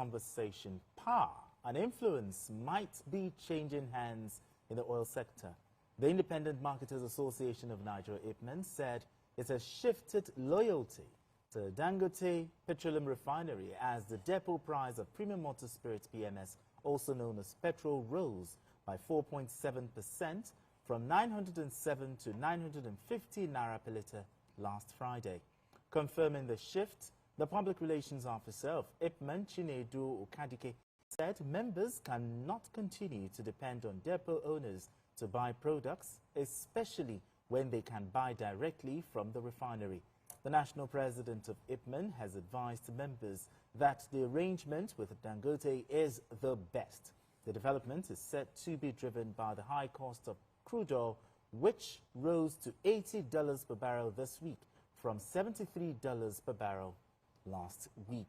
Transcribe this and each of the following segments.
conversation. Power and influence might be changing hands in the oil sector. The Independent Marketers Association of Nigeria, IPMAN, said it has shifted loyalty to Dangote Petroleum Refinery as the depot price of premium motor spirits PMS, also known as petrol, rose by 4.7% from 907 to 950 naira per litre last Friday. Confirming the shift, the Public Relations Officer of IPMAN, Chinedu Ukadike, said members cannot continue to depend on depot owners to buy products, especially when they can buy directly from the refinery. The national president of IPMAN has advised members that the arrangement with Dangote is the best. The development is said to be driven by the high cost of crude oil, which rose to $80 per barrel this week from $73 per barrel last week.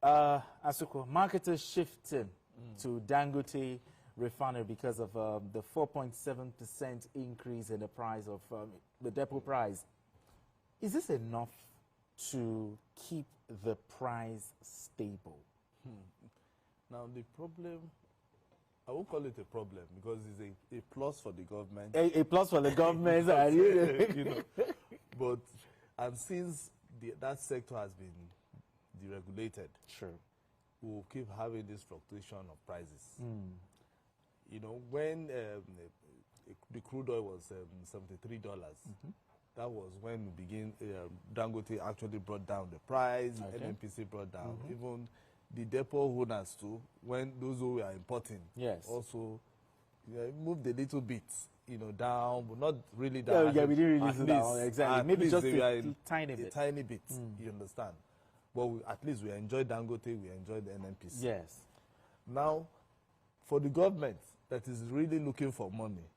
Asuko, marketers shifting to Dangote Refinery because of the 4.7% increase in the price of the depot price. Is this enough to keep the price stable? Now, the problem, I won't call it a problem because it's a plus for the government. A plus for the government. You know, but, and since that sector has been deregulated, sure, we'll keep having this fluctuation of prices. You know, when the crude oil was $73, that was when we begin. Dangote actually brought down the price. Okay. NNPC brought down even the depot owners too. When those who were importing, yes, also moved a little bit, you know, down, but not really down. Yeah, we didn't really do down. Exactly, maybe just a tiny bit. A tiny bit. You understand? But at least we enjoyed Dangote. We enjoyed the NNPC. Yes. Now, for the government that is really looking for money,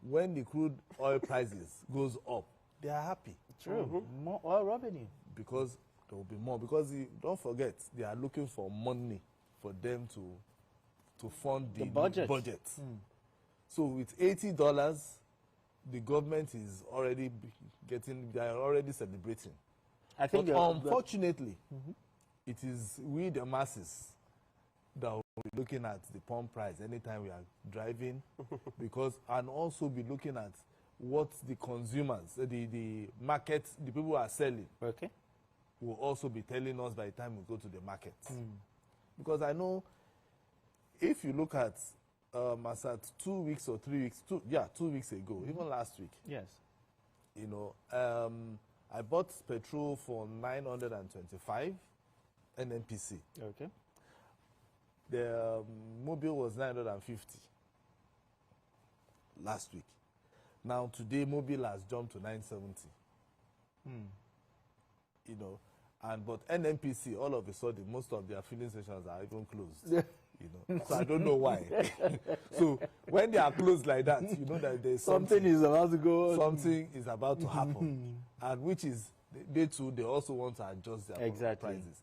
when the crude oil prices goes up, they are happy. True. More oil revenue. Because there will be more. Because don't forget, they are looking for money for them to fund the budget. So with $80, the government is already getting, they are already celebrating. I think but unfortunately, it is we the masses that will be looking at the pump price anytime we are driving, and also be looking at what the consumers, the market, the people who are selling, will also be telling us by the time we go to the market. Because I know if you look at as at 2 weeks or 3 weeks, 2 weeks ago, even last week, yes, you know, I bought petrol for 925 NNPC. Okay. The mobile was 950 last week. Now today, mobile has jumped to 970. You know, but NNPC, all of a sudden, most of their filling stations are even closed. You know, so I don't know why. So when they are closed like that, you know that there's something is about to go. Something is about to happen, and which is they too. They also want to adjust their prices.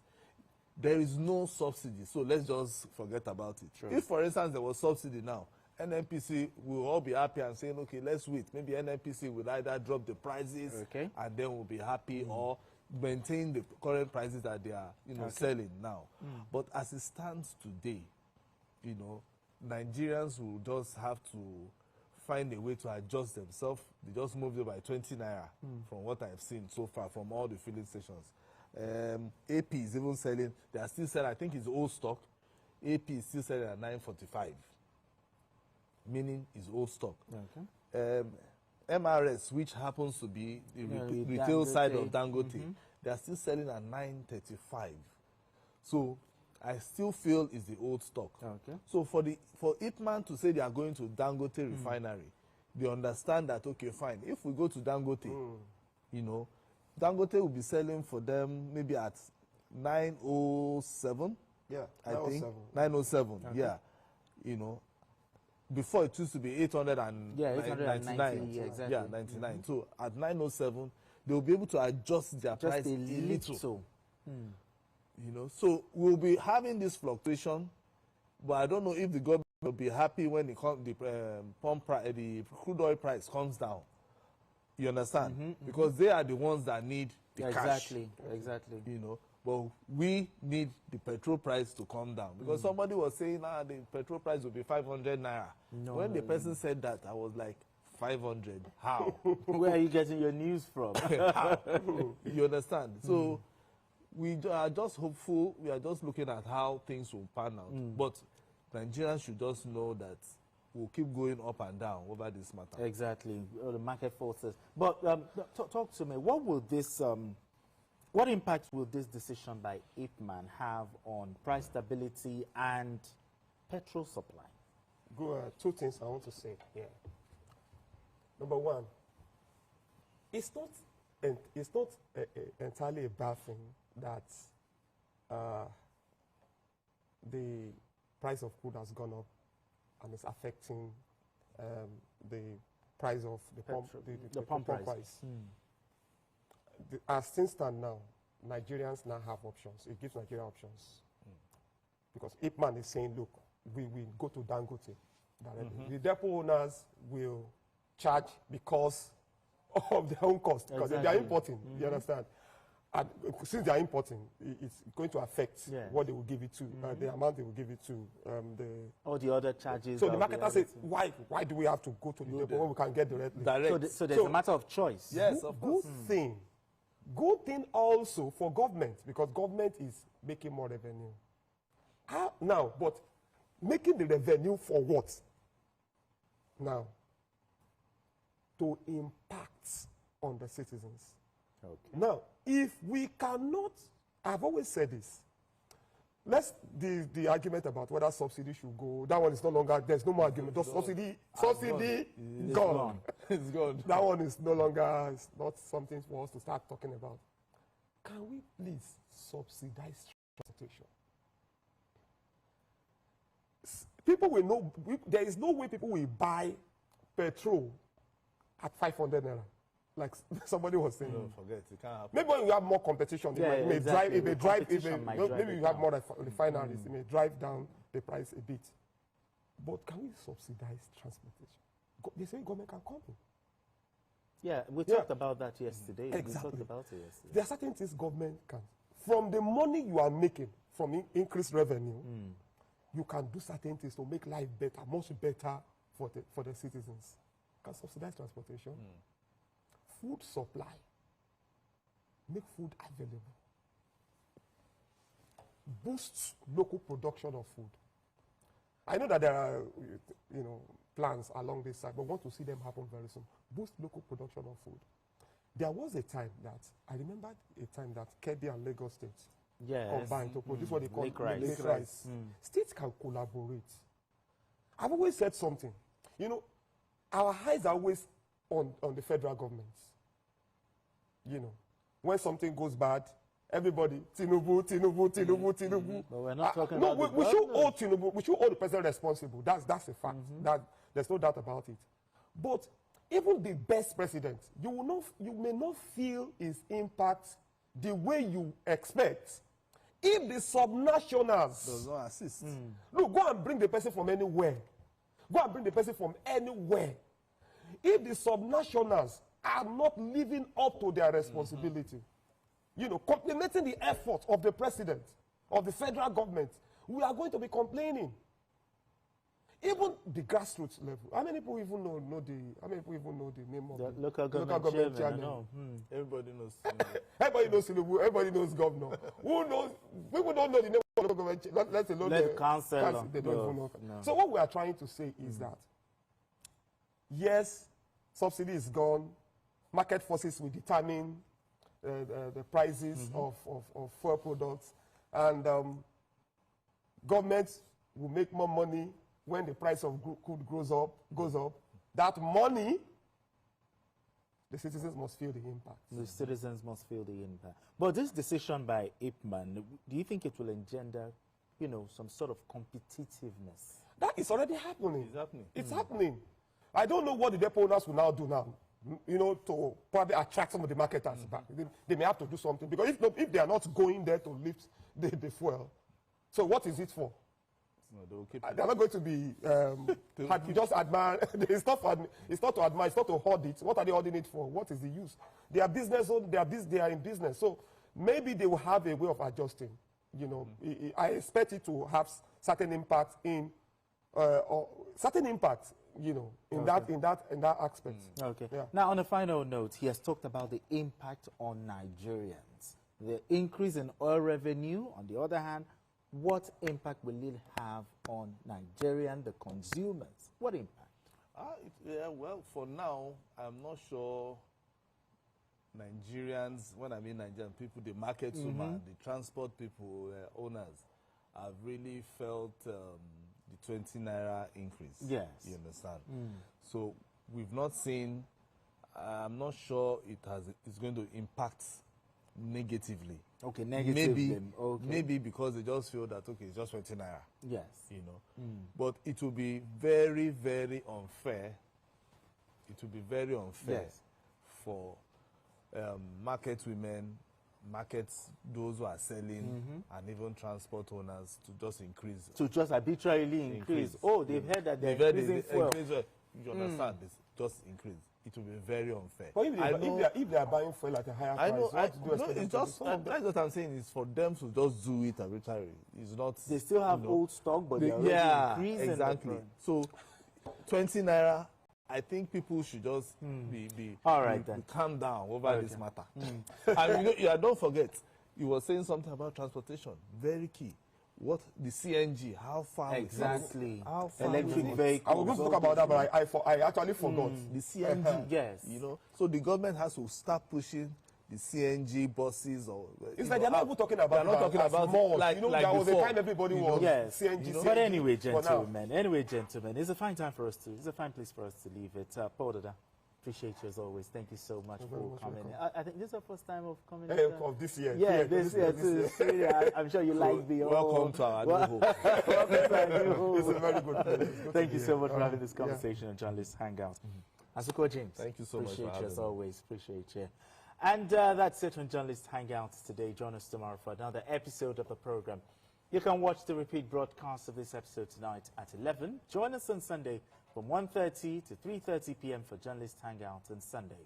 There is no subsidy, so let's just forget about it. True. If, for instance, there was subsidy now, NNPC will all be happy and saying, okay, let's wait. Maybe NNPC will either drop the prices, and then we'll be happy, or maintain the current prices that they are, you know, selling now. But as it stands today, you know, Nigerians will just have to find a way to adjust themselves. They just moved it by 20 naira from what I've seen so far from all the filling stations. AP is even selling, they are still selling, I think it's old stock. AP is still selling at 945, meaning it's old stock. MRS, which happens to be the retail side of Dangote, they are still selling at 935. So I still feel it's the old stock. So for IPMAN to say they are going to Dangote Refinery, they understand that, okay, fine. If we go to Dangote, you know, Dangote will be selling for them maybe at 907. Yeah, I think 907. Yeah, you know. Before it used to be 899. Yeah, exactly. Yeah, 99. So at 907, they will be able to adjust their price a little. You know, so we'll be having this fluctuation, but I don't know if the government will be happy when the crude oil price comes down. You understand? Because they are the ones that need the cash. Exactly. You know, But we need the petrol price to come down. Because somebody was saying, the petrol price will be 500 naira. When the person said that, I was like, 500? How? Where are you getting your news from? How? You understand? So we are just hopeful. We are just looking at how things will pan out. But Nigerians should just know that we'll keep going up and down over this matter. Exactly. The market forces. But talk to me. What will this... what impact will this decision by IPMAN have on price stability and petrol supply? Two things I want to say here. Number one, it's not entirely a bad thing that the price of crude has gone up and it's affecting the price of the pump price. As things stand now, Nigerians now have options. It gives Nigeria options. Because IPMAN is saying, look, we will go to Dangote directly. The depot owners will charge because of their own cost, because they are importing, you understand? And since they are importing, it's going to affect what they will give it to, the amount they will give it to. All the other charges. So the marketer says, why do we have to go to the depot when we can get directly? So there's a matter of choice. Yes, of course. Good thing also for government, because government is making more revenue. Now, but making the revenue for what? Now, to impact on the citizens. Okay. Now, if we cannot, I've always said this, the argument about whether subsidy should go, that one is no longer, there's no more argument. Subsidy gone. It's gone. That one is no longer, it's not something for us to start talking about. Can we please subsidize transportation? People will know, there is no way people will buy petrol at 500 naira. Like somebody was saying. No, forget, it can't happen. Maybe when you have more competition, maybe you have more refineries, it may drive down the price a bit. But can we subsidize transportation? They say government can come in. Yeah, we talked about that yesterday. Exactly. We talked about it yesterday. There are certain things government can. From the money you are making from increased revenue, you can do certain things to make life better, much better for the citizens. You can subsidize transportation. Food supply. Make food available. Boost local production of food. I know that there are, plans along this side, but want to see them happen very soon. Boost local production of food. There was a time that, I remember a time that Kebbi and Lagos states combined to produce what they call lake rice. States can collaborate. I've always said something. Our eyes are always on the federal government. When something goes bad, everybody, Tinubu. But we're not talking about we should hold Tinubu. We should hold the president responsible. That's a fact. There's no doubt about it. But even the best president, you may not feel his impact the way you expect. If the subnationals does not assist, look, go and bring the person from anywhere. If the subnationals are not living up to their responsibility, complementing the effort of the president, of the federal government, we are going to be complaining. Even the grassroots level. How many people even know the name of the local government chairman? Everybody knows. Everybody knows Tinubu. Everybody knows governor. Who knows? People don't know the name of the local government. Let alone the council. They don't even know. No. So what we are trying to say is that yes, subsidy is gone. Market forces will determine the prices of fuel products, and government will make more money when the price of crude goes up. That money, the citizens must feel the impact. The citizens must feel the impact. But this decision by IPMAN, do you think it will engender, some sort of competitiveness? That is already happening. It's happening. It's happening. I don't know what the depot owners will now do now. To probably attract some of the marketers back. They may have to do something, because if they are not going there to lift the fuel, so what is it for? No, they're not going to be you just admire. It's not to admire, it's not to hoard it. What are they hoarding it for? What is the use? They are business owners, they are in business. So maybe they will have a way of adjusting. You know, I expect it to have certain impact in, or certain impact, you know, in that aspect. Okay. Yeah. Now, on a final note, he has talked about the impact on Nigerians. The increase in oil revenue, on the other hand, what impact will it have on Nigerian, the consumers? What impact? Yeah, well, for now, I'm not sure Nigerians, when I mean Nigerian people, the market women, the transport people, owners, have really felt the 20 naira increase. Yes. You understand? So we've not seen, I'm not sure it's going to impact negatively. Okay, negatively. Maybe because they just feel that, okay, it's just 20 naira. Yes. You know. But it will be very, very unfair. It will be very unfair for market women, those who are selling, and even transport owners to just increase. To just arbitrarily increase. Oh, they've heard that they're increasing fuel. You understand this? Just increase. It will be very unfair. But if they are buying fuel at a higher price, it's just, that's what I'm saying, is for them to just do it arbitrarily. It's not. They still have old stock, but they're already increasing. Exactly. So 20 naira, I think people should just calm down over this matter. And don't forget, you were saying something about transportation. Very key. What the CNG? How far? Exactly. How far? Electric vehicles. I was going to talk about that, but I actually forgot. The CNG. Yes. You know, so the government has to start pushing the CNG buses, or it's like they're not even talking about. They're not talking about more. Like, you know, like there was before. a time everybody was CNG. You know? But anyway, gentlemen, it's a fine time for us to. It's a fine place for us to leave it. Paul Dada, appreciate you as always. Thank you so much for coming. I think this is the first time of coming. Of this year. Yeah, this year too. I'm sure you like the. Welcome to our new home. Welcome to our new home. It's a very good place. Thank you so much for having this conversation on Journalist Hangout. Asuko James. Thank you so much. Appreciate you as always. Appreciate you. And that's it on Journalist Hangouts today. Join us tomorrow for another episode of the program. You can watch the repeat broadcast of this episode tonight at 11. Join us on Sunday from 1:30 to 3:30 p.m. for Journalist Hangouts on Sunday.